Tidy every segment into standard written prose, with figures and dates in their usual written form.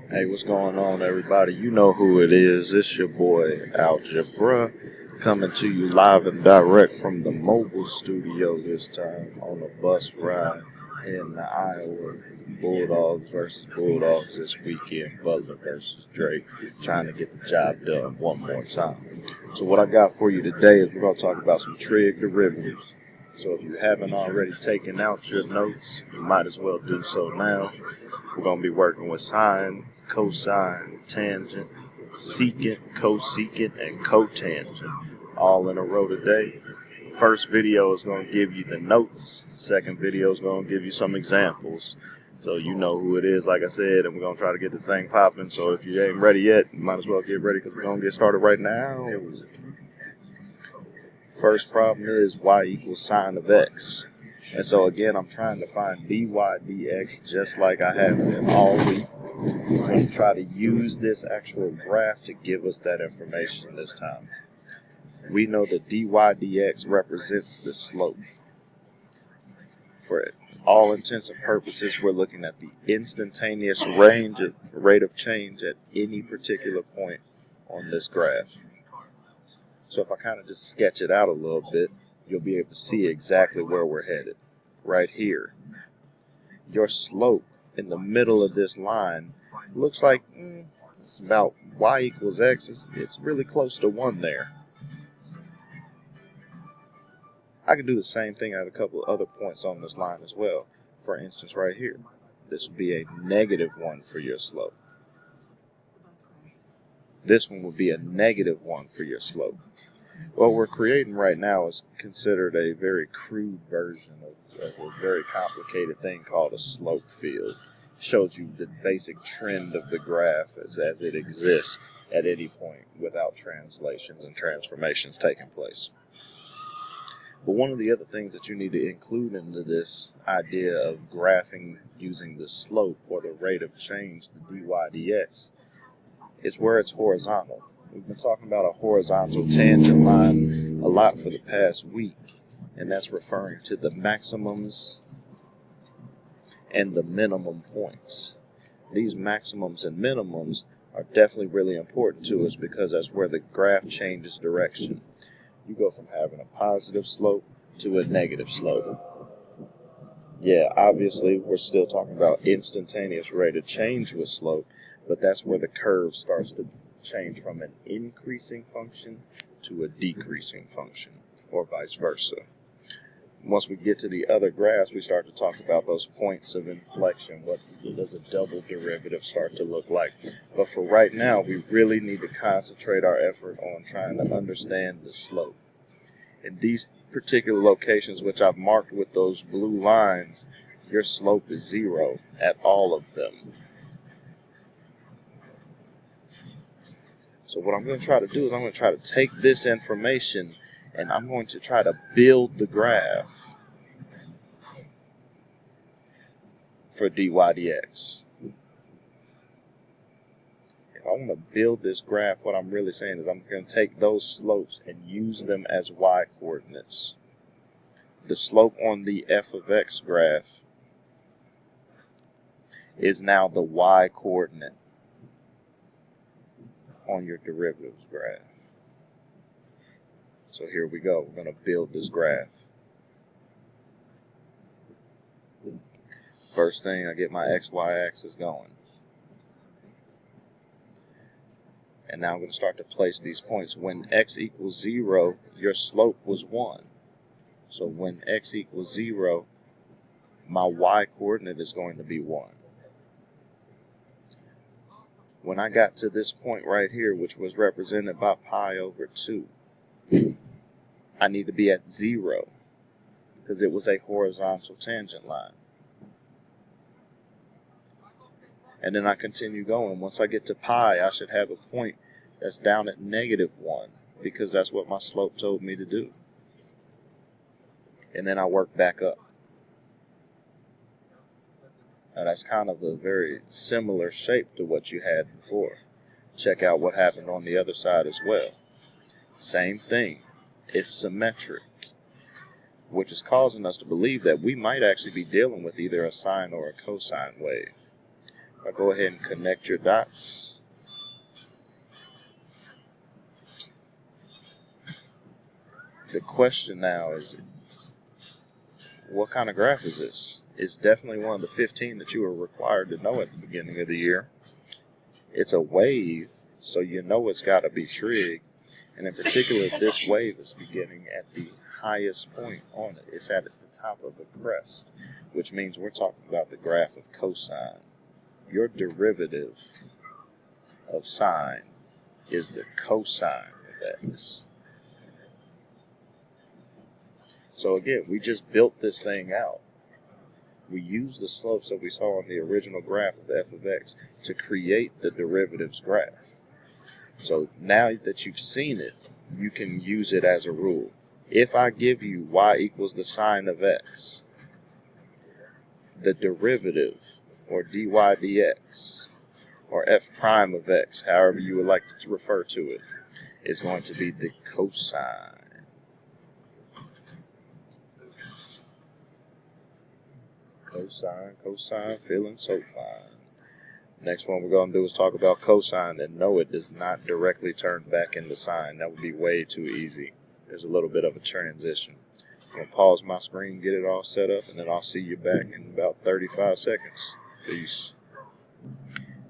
Hey, what's going on, everybody? You know who it is. It's your boy, Algebra, coming to you live and direct from the mobile studio this time on a bus ride in the Iowa. Bulldogs versus Bulldogs this weekend. Butler versus Drake, trying to get the job done one more time. So what I got for you today is we're going to talk about some trig derivatives. So if you haven't already taken out your notes, you might as well do so now. We're going to be working with sine, cosine, tangent, secant, cosecant, and cotangent all in a row today. First video is going to give you the notes. Second video is going to give you some examples. So you know who it is, like I said, and we're going to try to get this thing popping. So if you ain't ready yet, you might as well get ready because we're going to get started right now. First problem is y equals sine of x. And so again, I'm trying to find dy dx just like I have been all week. We're going to try to use this actual graph to give us that information this time. We know that dy dx represents the slope. For all intents and purposes, we're looking at the instantaneous rate of change at any particular point on this graph. So if I kind of just sketch it out a little bit, you'll be able to see exactly where we're headed. Right here. Your slope in the middle of this line looks like it's about y equals x. It's really close to 1 there. I can do the same thing at a couple of other points on this line as well. For instance, right here. This would be a -1 for your slope. This one would be a -1 for your slope. What we're creating right now is considered a very crude version of a very complicated thing called a slope field. It shows you the basic trend of the graph as it exists at any point without translations and transformations taking place. But one of the other things that you need to include into this idea of graphing using the slope or the rate of change, the dy dx, is where it's horizontal. We've been talking about a horizontal tangent line a lot for the past week, and that's referring to the maximums and the minimum points. These maximums and minimums are definitely really important to us because that's where the graph changes direction. You go from having a positive slope to a negative slope. Yeah, obviously we're still talking about instantaneous rate of change with slope, but that's where the curve starts to change from an increasing function to a decreasing function, or vice versa. Once we get to the other graphs, we start to talk about those points of inflection. What does a double derivative start to look like? But for right now, we really need to concentrate our effort on trying to understand the slope. In these particular locations, which I've marked with those blue lines, your slope is 0 at all of them. So what I'm going to try to do is I'm going to try to take this information and I'm going to try to build the graph for dy dx. If I want to build this graph, what I'm really saying is I'm going to take those slopes and use them as y coordinates. The slope on the f of x graph is now the y coordinate on your derivatives graph. So here we go. We're going to build this graph. First thing, I get my xy axis going. And now I'm going to start to place these points. When x equals 0, your slope was 1. So when x equals 0, my y coordinate is going to be 1. When I got to this point right here, which was represented by pi over 2, I need to be at 0 because it was a horizontal tangent line. And then I continue going. Once I get to pi, I should have a point that's down at -1 because that's what my slope told me to do. And then I work back up. Now that's kind of a very similar shape to what you had before. Check out what happened on the other side as well. Same thing. It's symmetric, which is causing us to believe that we might actually be dealing with either a sine or a cosine wave. I go ahead and connect your dots. The question now is, what kind of graph is this? It's definitely one of the 15 that you were required to know at the beginning of the year. It's a wave, so you know it's got to be trig. And in particular, this wave is beginning at the highest point on it. It's at the top of the crest, which means we're talking about the graph of cosine. Your derivative of sine is the cosine of x. So again, we just built this thing out. We used the slopes that we saw on the original graph of f of x to create the derivatives graph. So now that you've seen it, you can use it as a rule. If I give you y equals the sine of x, the derivative, or dy dx, or f prime of x, however you would like to refer to it, is going to be the cosine. Cosine, feeling so fine. Next one we're going to do is talk about cosine, and no, it does not directly turn back into sine. That would be way too easy. There's a little bit of a transition. I'm going to pause my screen, get it all set up, and then I'll see you back in about 35 seconds. Peace.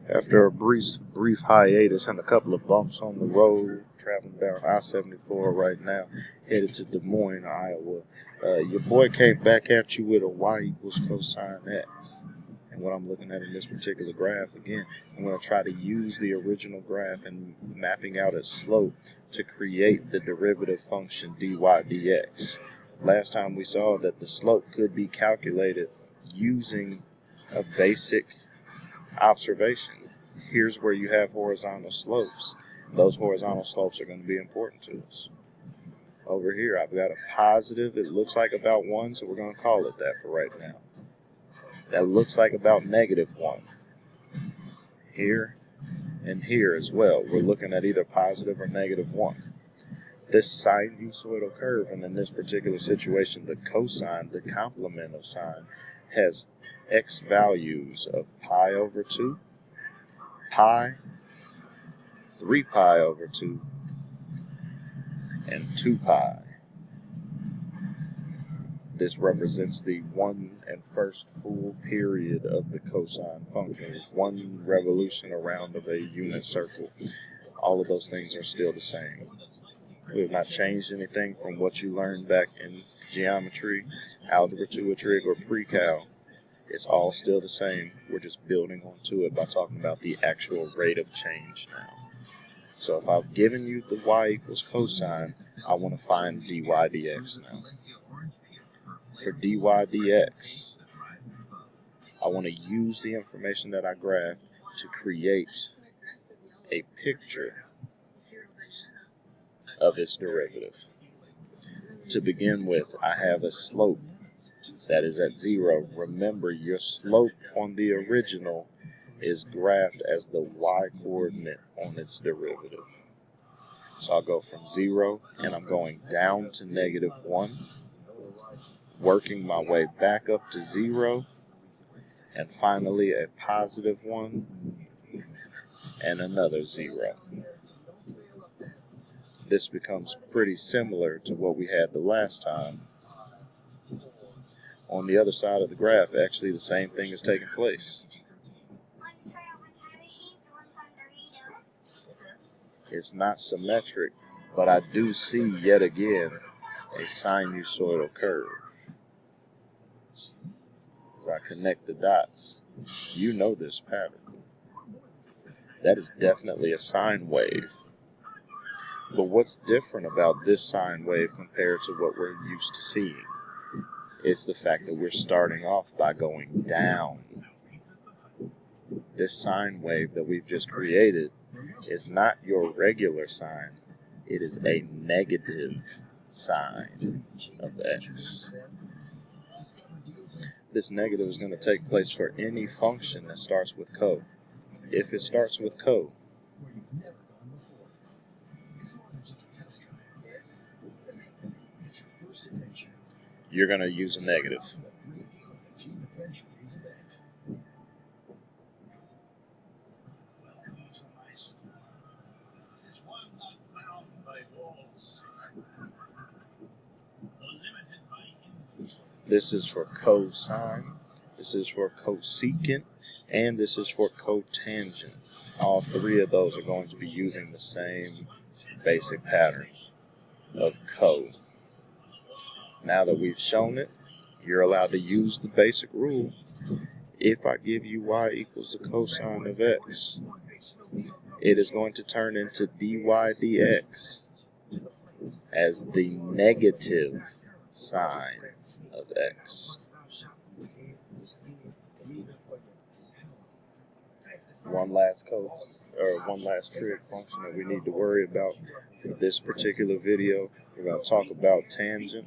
After a brief hiatus and a couple of bumps on the road, traveling down I-74 right now, headed to Des Moines, Iowa, your boy came back at you with a y equals cosine x. And what I'm looking at in this particular graph, again, I'm going to try to use the original graph and mapping out its slope to create the derivative function dy dx. Last time we saw that the slope could be calculated using a basic observation. Here's where you have horizontal slopes. Those horizontal slopes are going to be important to us. Over here, I've got a positive. It looks like about 1, so we're going to call it that for right now. That looks like about -1. Here and here as well, we're looking at either positive or -1. This sinusoidal curve, and in this particular situation, the cosine, the complement of sine, has x values of pi over 2, pi, 3 pi over 2, and 2 pi. This represents the 1/1 full period of the cosine function, 1 revolution around of a unit circle. All of those things are still the same. We have not changed anything from what you learned back in geometry, algebra 2 or trig, or pre-cal. It's all still the same. We're just building onto it by talking about the actual rate of change now. So if I've given you the y equals cosine, I want to find dy dx now. For dy dx, I want to use the information that I graphed to create a picture of its derivative. To begin with, I have a slope that is at 0. Remember, your slope on the original is graphed as the y coordinate on its derivative. So I'll go from 0, and I'm going down to -1, working my way back up to 0, and finally a +1, and another 0. This becomes pretty similar to what we had the last time. On the other side of the graph, actually the same thing is taking place. It's not symmetric, but I do see yet again a sinusoidal curve. As I connect the dots, you know this pattern. That is definitely a sine wave. But what's different about this sine wave compared to what we're used to seeing? It's the fact that we're starting off by going down. This sine wave that we've just created is not your regular sine. It is a negative sine of x. This negative is going to take place for any function that starts with co. If it starts with co, you're going to use a negative. This is for cosine, this is for cosecant, and this is for cotangent. All three of those are going to be using the same basic pattern of co. Now that we've shown it, you're allowed to use the basic rule. If I give you y equals the cosine of x, it is going to turn into dy dx as the negative sine of x. One last trig function that we need to worry about for this particular video. We're going to talk about tangent.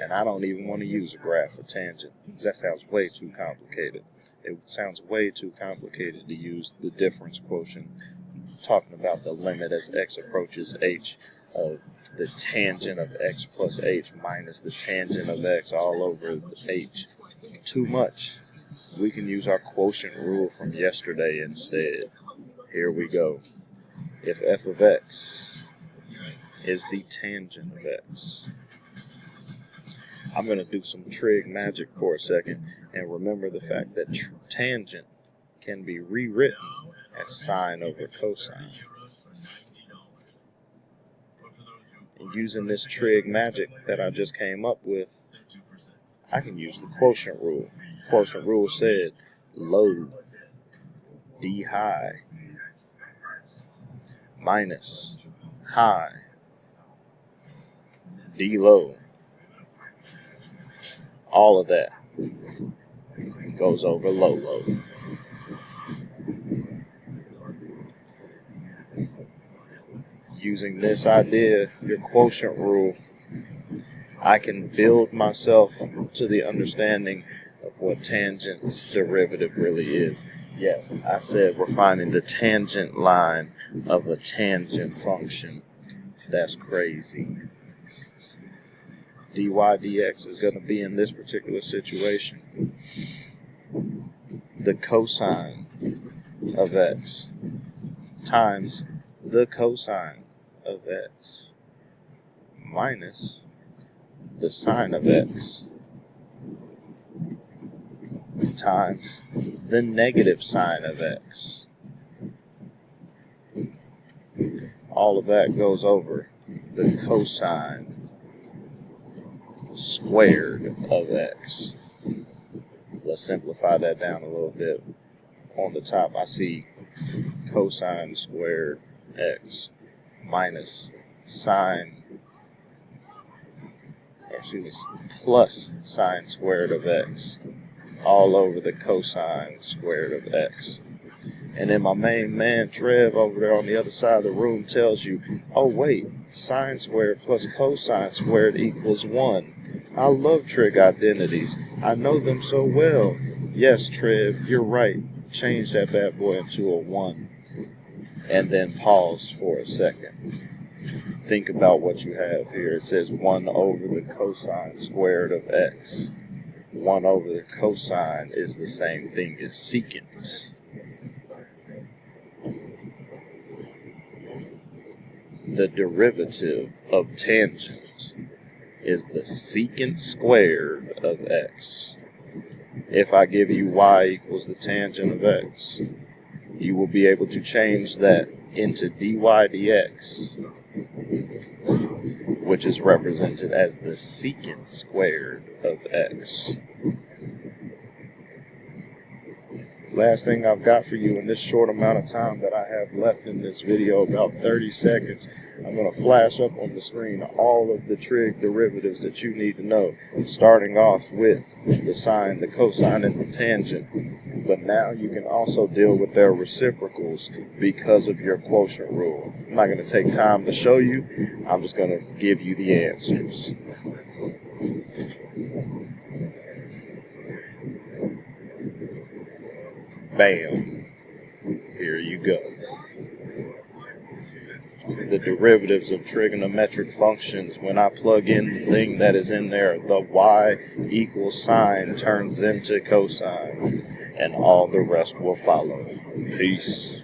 And I don't even want to use a graph for tangent. That sounds way too complicated. It sounds way too complicated to use the difference quotient, talking about the limit as x approaches h of the tangent of x plus h minus the tangent of x all over h. Too much. We can use our quotient rule from yesterday instead. Here we go. If f of x is the tangent of x, I'm going to do some trig magic for a second and remember the fact that tangent can be rewritten as sine over cosine. And using this trig magic that I just came up with, I can use the quotient rule. The quotient rule said low d high minus high d low. All of that goes over low. Using this idea, your quotient rule, I can build myself to the understanding of what tangent's derivative really is. Yes, I said we're finding the tangent line of a tangent function. That's crazy. dy dx is going to be, in this particular situation, the cosine of x times the cosine of x minus the sine of x times the negative sine of x. All of that goes over the cosine squared of x. Let's simplify that down a little bit. On the top, I see cosine squared x minus plus sine squared of x all over the cosine squared of x. And then my main man Trev over there on the other side of the room tells you, oh wait, sine squared plus cosine squared equals 1. I love trig identities. I know them so well. Yes, Trev, you're right. Change that bad boy into a 1. And then pause for a second. Think about what you have here. It says 1 over the cosine squared of x. 1 over the cosine is the same thing as secant. The derivative of tangent is the secant squared of x. If I give you y equals the tangent of x, you will be able to change that into dy dx, which is represented as the secant squared of x. Last thing I've got for you in this short amount of time that I have left in this video, about 30 seconds, I'm going to flash up on the screen all of the trig derivatives that you need to know, starting off with the sine, the cosine, and the tangent. But now you can also deal with their reciprocals because of your quotient rule. I'm not going to take time to show you. I'm just going to give you the answers. Bam. Here you go. The derivatives of trigonometric functions, when I plug in the thing that is in there, the y equals sine turns into cosine, and all the rest will follow. Peace.